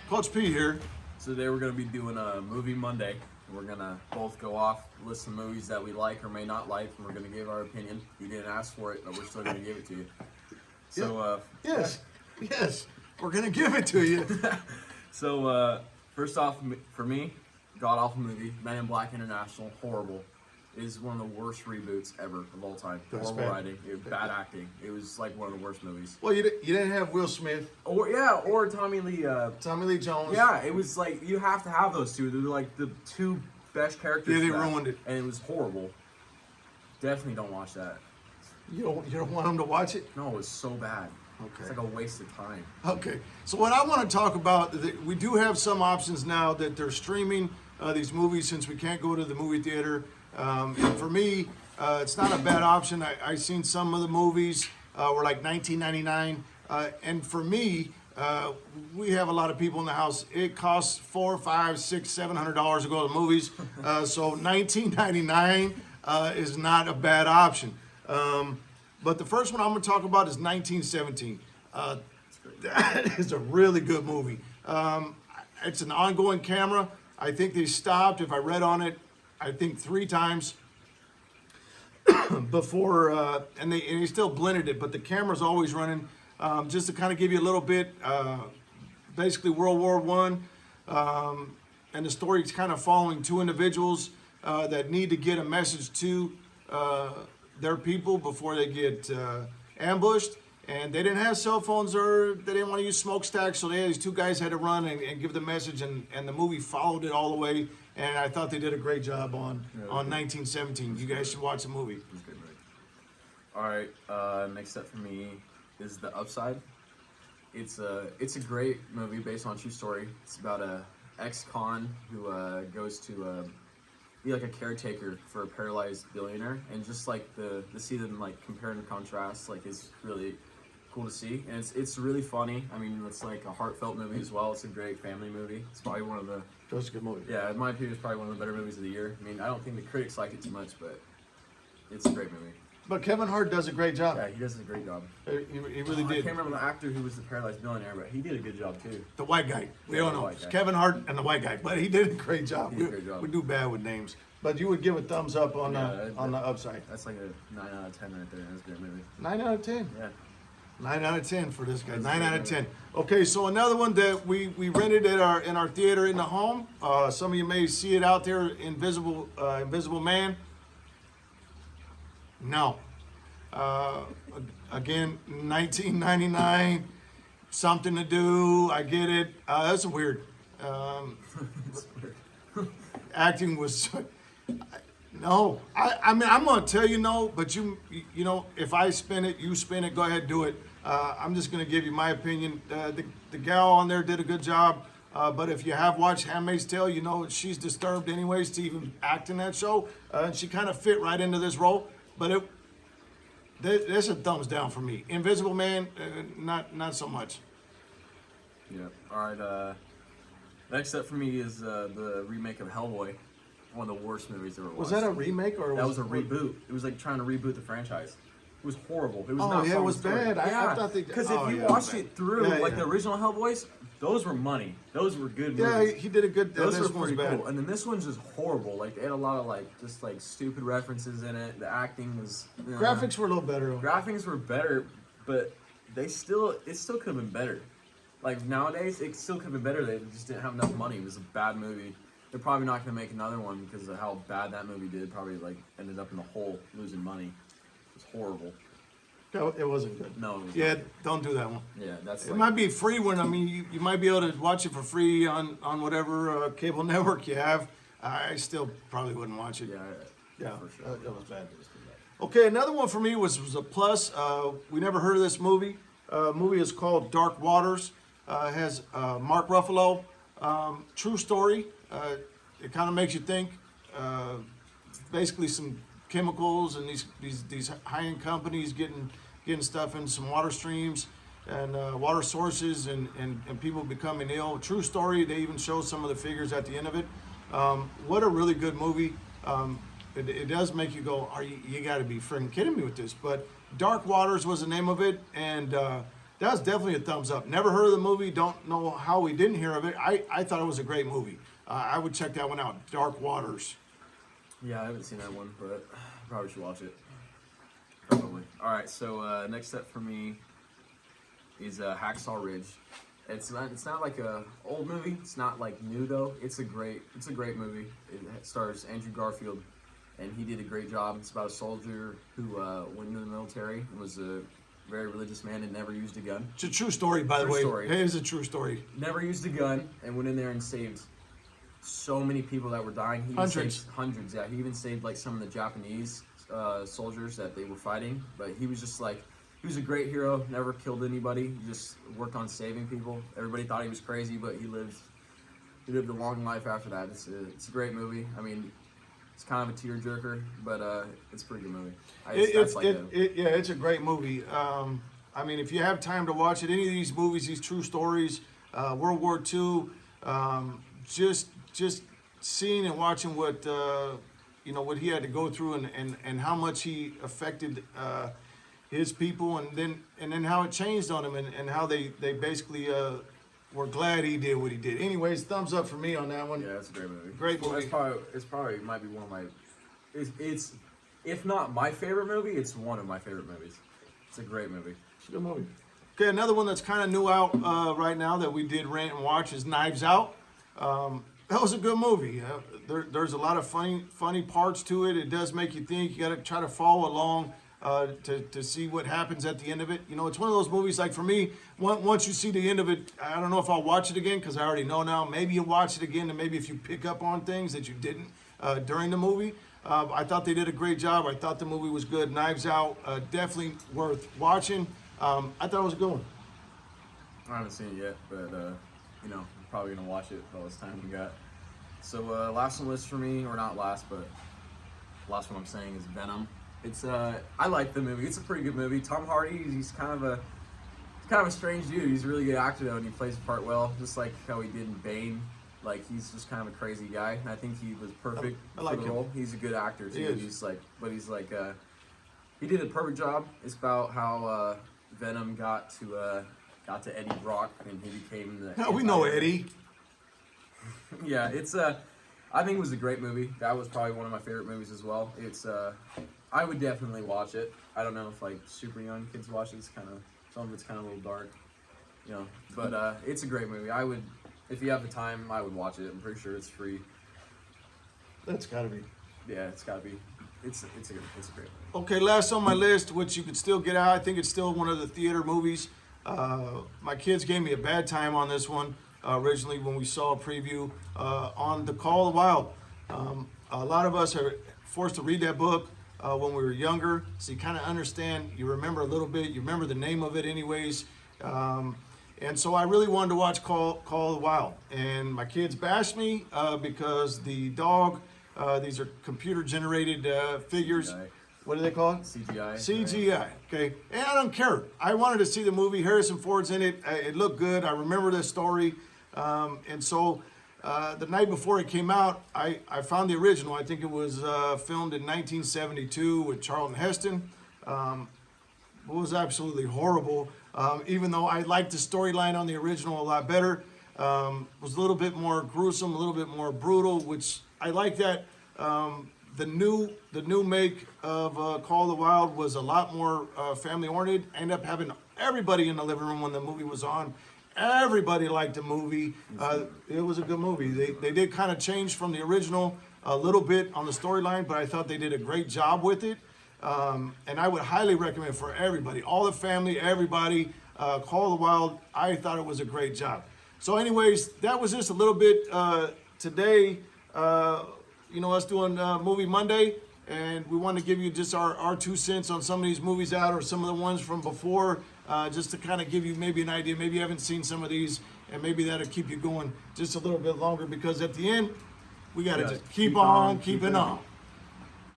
Coach P here. So today we're going to be doing a movie Monday. We're going to both go off, list some movies that we like or may not like, and we're going to give our opinion. You didn't ask for it, but we're still going to give it to you. So, Yes, we're gonna give it to you. So first off, for me, god-awful movie, Men in Black International, horrible. It is one of the worst reboots ever of all time. That's Horrible bad. writing, bad acting. It was like one of the worst movies. Well, you didn't have Will Smith, Or Tommy Lee. Tommy Lee Jones. Yeah, it was like you have to have those two. They're like the two best characters. Yeah, they for that. ruined it. and it was horrible. Definitely don't watch that. You don't want them to watch it. No, it was so bad. Okay. It's like a waste of time. Okay, so what I want to talk about, we do have some options now that they're streaming these movies since we can't go to the movie theater. And for me, it's not a bad option. I've seen some of the movies were like $19.99, and for me, we have a lot of people in the house. It costs $400, $500, $600, $700 to go to the movies, so $19.99 is not a bad option. But the first one I'm going to talk about is 1917. That is a really good movie. It's an ongoing camera. I think they stopped, if I read on it, I think 3 times before, and they still blended it, but the camera's always running. Just to kind of give you a little bit, basically World War I, and the story's kind of following 2 individuals that need to get a message to their people before they get ambushed. And they didn't have cell phones or they didn't want to use smokestacks, so these 2 guys had to run and give the message, and the movie followed it all the way. And I thought they did a great job on 1917. You guys should watch the movie. It was a good movie. All right, next up for me is The Upside. It's a great movie based on a true story. It's about a ex-con who goes to be like a caretaker for a paralyzed billionaire, and just like the see them like compare and contrast like is really cool to see, and it's really funny. I mean, it's like a heartfelt movie as well. It's a great family movie. It's probably one of the That's a good movie. in my opinion, it's probably one of the better movies of the year. I mean, I don't think the critics like it too much, but it's a great movie. But Kevin Hart does a great job. Yeah, he does a great job. He really I did. can't remember the actor who was the paralyzed billionaire, but he did a good job too. The white guy. We Yeah, don't the know. white It's guy. Kevin Hart and the white guy, but he did a great job. He did a great job. We do bad with names, but you would give a thumbs up on the upside. That's like a 9 out of 10 right there. That's a great movie. 9 out of 10. Yeah. 9 out of 10 for this guy. That's 9 out of great. 10. Okay, so another one that we rented in our theater in the home. Some of you may see it out there. Invisible Man. No. Again, 1999. Something to do. I get it. That's weird. Acting was. No, I mean, I'm gonna tell you no, but you know, if I spin it, you spin it. Go ahead, do it. I'm just gonna give you my opinion. The gal on there did a good job, but if you have watched *Handmaid's Tale*, you know she's disturbed anyways to even act in that show, and she kind of fit right into this role. But there's a thumbs down for me. *Invisible Man*, not so much. Yeah. All right. Next up for me is the remake of *Hellboy*. One of the worst movies ever watched. Was that a remake or That was a reboot. It was like trying to reboot the franchise. It was horrible. It was not yeah, it following was the story. bad. I thought they. Because oh, if you yeah, watched bad. it through, Yeah, like yeah. the original Hellboys, those were money. Those were good Yeah, movies. he did a good. Those this were one's pretty bad. cool. And then this one's just horrible. Like they had a lot of like just like stupid references in it. The acting was Graphics were a little better. Graphics were better, but it still could have been better. Like nowadays, it still could have been better. They just didn't have enough money. It was a bad movie. They're probably not going to make another one because of how bad that movie did. Probably like ended up in the hole, losing money. It was horrible. No, it wasn't good. No, it was Yeah, not. don't do that one. Yeah, that's It like, might be a free one. I mean, you might be able to watch it for free on whatever cable network you have. I still probably wouldn't watch it. yeah, for sure. That was bad. Okay, another one for me was a plus. We never heard of this movie. Movie is called Dark Waters. It has Mark Ruffalo. True story. It kind of makes you think. Basically, some chemicals and these high-end companies getting stuff in some water streams and water sources and people becoming ill. True story. They even show some of the figures at the end of it. What a really good movie. It does make you go, you got to be freaking kidding me with this. But Dark Waters was the name of it, and that was definitely a thumbs up. Never heard of the movie. Don't know how we didn't hear of it. I thought it was a great movie. I would check that one out. Dark Waters. Yeah, I haven't seen that one, but probably should watch it. Probably. All right, so next up for me is Hacksaw Ridge. It's not like a old movie. It's not like new though. It's a great movie. It stars Andrew Garfield, and he did a great job. It's about a soldier who went into the military and was a very religious man and never used a gun. It's a true story, by the True way. story. It is a true story. Never used a gun and went in there and saved so many people that were dying. He even Hundreds. saved hundreds. Yeah, he even saved like some of the Japanese soldiers that they were fighting. But he was just like, he was a great hero. Never killed anybody. He just worked on saving people. Everybody thought he was crazy, but he lived a long life after that. It's a great movie. I mean, it's kind of a tearjerker, but it's a pretty good movie. It's a great movie. I mean, if you have time to watch it, any of these movies, these true stories, World War II, just seeing and watching what what he had to go through and how much he affected his people, and then how it changed on him, and how they basically were glad he did what he did. Anyways, thumbs up for me on that one. Yeah, it's a great movie. Great movie. It's probably might be one of my. It's if not my favorite movie, it's one of my favorite movies. It's a great movie. It's a good movie. Okay, another one that's kind of new out right now that we did rant and watch is Knives Out. That was a good movie. There's a lot of funny parts to it. It does make you think. You got to try to follow along to see what happens at the end of it. You know, it's one of those movies, like for me, once you see the end of it, I don't know if I'll watch it again because I already know now. Maybe you'll watch it again, and maybe if you pick up on things that you didn't during the movie. I thought they did a great job. I thought the movie was good. Knives Out, definitely worth watching. I thought it was a good one. I haven't seen it yet, but I'm probably gonna watch it all this time we got. So last on the list for me, or not last, but last one I'm saying is Venom. It's I like the movie. It's a pretty good movie. Tom Hardy, he's kind of a strange dude. He's a really good actor though, and he plays the part well, just like how he did in Bane. Like he's just kind of a crazy guy, and I think he was perfect I like for the him. role. He's a good actor too. He is. He did a perfect job. It's about how Venom got to Eddie Brock, and he became the. No, we know Eddie. Yeah, I think it was a great movie. That was probably one of my favorite movies as well. I would definitely watch it. I don't know if like super young kids watch it. It's some of it's kind of a little dark, but it's a great movie. If you have the time, I would watch it. I'm pretty sure it's free. That's gotta be. Yeah, it's gotta be. It's a great movie. Okay, last on my list, which you could still get out. I think it's still one of the theater movies. My kids gave me a bad time on this one originally when we saw a preview on The Call of the Wild. A lot of us are forced to read that book when we were younger, so you kind of understand. You remember a little bit. You remember the name of it, anyways. And so I really wanted to watch Call of the Wild, and my kids bashed me because the dog. These are computer-generated figures. CGI. What do they call it? CGI. CGI. Okay, and I don't care. I wanted to see the movie. Harrison Ford's in it. It looked good. I remember the story, and so the night before it came out, I found the original. I think it was filmed in 1972 with Charlton Heston. It was absolutely horrible. Even though I liked the storyline on the original a lot better, it was a little bit more gruesome, a little bit more brutal, which I like that. The new make of Call of the Wild was a lot more family oriented. Ended up having everybody in the living room when the movie was on. Everybody liked the movie. It was a good movie. They did kind of change from the original a little bit on the storyline, but I thought they did a great job with it. And I would highly recommend for everybody, all the family, everybody, Call of the Wild. I thought it was a great job. So anyways, that was just a little bit today. Us doing Movie Monday, and we want to give you just our 2 cents on some of these movies out, or some of the ones from before, just to kind of give you maybe an idea. Maybe you haven't seen some of these, and maybe that'll keep you going just a little bit longer, because at the end, we got to just keep on keeping on.